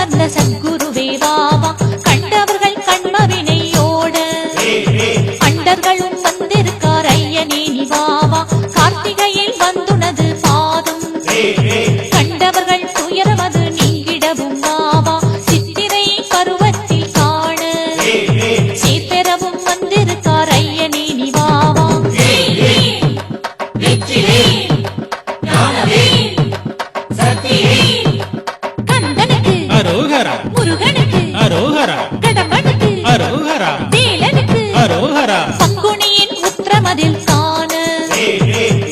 வீடமர்ந்த சத்குருவே வாவா கண்டவர்கள் கண்மவினையோட அண்டர்களும் வந்திருக்கார் ஐயனே நீ வாவா கார்த்திகையில் வந்துனது பாதம் கண்டவர்கள் துயரமது நீங்கிடவும் வாவா சித்திரை பருவத்தில் காண சீர்பெறவும் வந்திருக்கார் ஐயனே நீ வாவா கந்தனுக்கு அரோகரா முருகனுக்கு அரோகரா கடம்பனுக்கு அரோகரா வேலனுக்கு அரோகரா பங்குனியின் உத்திரமதில் காண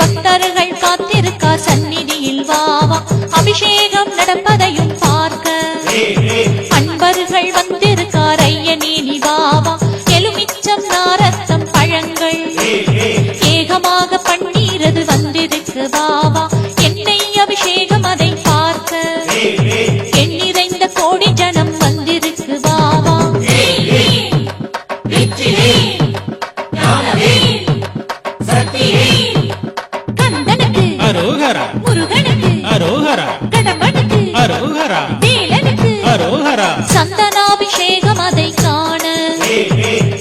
பக்தர்கள் காத்திருக்கார் சந்நிதியில் வாவா அபிஷேகம் நடப்பதையும் பார்க்க அன்பர்கள் வந்திருக்கார் ஐயனே நீ வாவா எலுமிச்சம் நாரத்தம் பழங்கள் ஏகமாக பன்னீரது வந்திருக்கு வாவா எண்ணெய் அபிஷேகம் அதை பார்க்க எண்ணிறைந்த கோடி ஜனம் வந்திருக்கு வாவா கந்தனுக்கு அரோகரா முருகனுக்கு அரோகரா கடம்பனுக்கு அரோகரா வேலனுக்கு அரோகரா சந்தனாபிஷேகம் அதை காண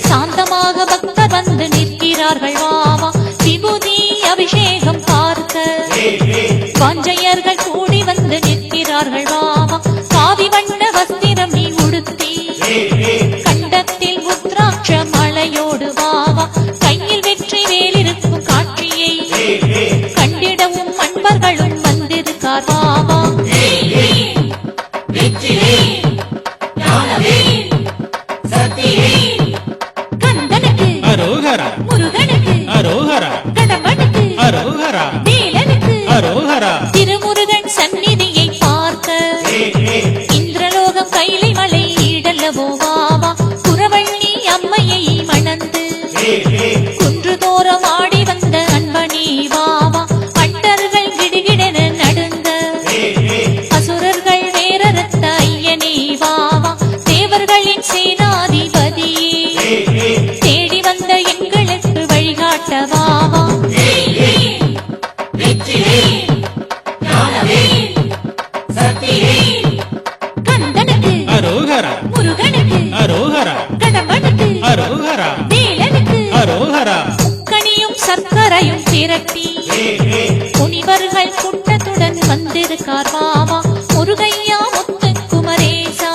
சாந்தமாக பக்தர் வந்து நிற்கிறார்கள் வாவா விபூதி அபிஷேகம் பார்க்க வாஞ்சையர்கள் கூடி வந்து நிற்கிறார்கள் வாவா காவி வண்ண வஸ்திரம் நீ உடுத்தி கண்டத்தில் உத்ராட்ச மலையோடு வாவா கையில் வெற்றி வேலிருக்கும் காட்சியை கண்டிடவும் அன்பர்களும் வந்திருக்கார் வாவா கந்தனுக்கு அரோகரா முருகனுக்கு அரோகரா கடம்பனுக்கு அரோகரா வேலனுக்கு அரோகரா திருமுருகன் சந்நிதியை பார்க்க இந்திரலோகம் கைலை மலை ஈடல்லவோ வாவா குரவள்ளி அம்மையை மணந்து குன்றுதோறும் ஆடி வந்த அன்பனே வாவா அண்டர்கள் கிடுகிடென நடுங்க அசுரர்கள் வேறறுத்த ஐயனே வாவா தேவர்களின் சேனாதிபதியே தேடி வந்த எங்களுக்கு வழிகாட்ட வாவா கந்தனுக்கு அரோகரா முருகனுக்கு அரோகரா கடம்பனுக்கு அரோகரா வேலனுக்கு அரோகரா முக்கணியும் சர்க்கரையும் திரட்டி முனிவர்கள் கூட்டத்துடன் வந்திருக்கார் வாவா முருகையா முத்து குமரேசா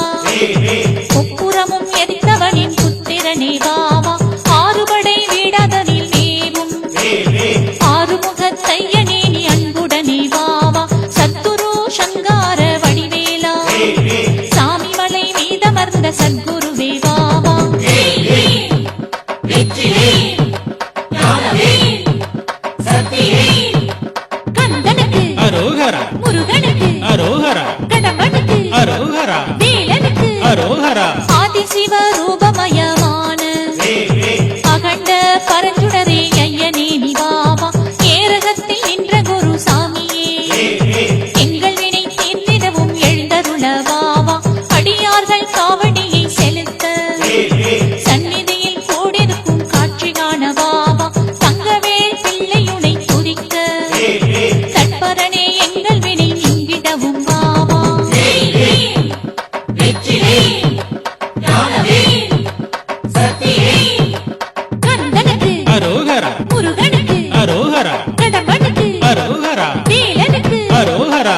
முப்புறமும் எரித்தவனின் புத்திரனே வாவா ஆறுபடை வீடதனில் மேவும் ஆறுமுகத்தையனே நீ அன்புடனே வாவா சத்துரு சங்கார வடிவேலா சாமி மலை மீதமர்ந்த சத்குருவே வாவா கந்தனுக்கு அரோகரா முருகனுக்கு அரோகரா கடம்பனுக்கு அரோகரா வேலனுக்கு அரோகரா ஆதிசிவ ரூபமயமான அகண்ட பரஞ்சுடரே ஐயனே நீ வாவா ஏரகத்தில் நின்ற குரு சாமியே எங்கள் வினை தீர்த்திடவும் எழுந்தருள வாவா அடியார்கள் காவடியை செலுத்த சந்நிதியில் கூடிருக்கும் காட்சி காண வாவா தங்கவேல் பிள்ளையுனை துதிக்க தற்பரனே எங்கள் வினை நீங்கிடவும் வாவா கந்தனுக்கு அரோகரா முருகனுக்கு அரோகரா கடம்பனுக்கு அரோகரா வேலனுக்கு அரோகரா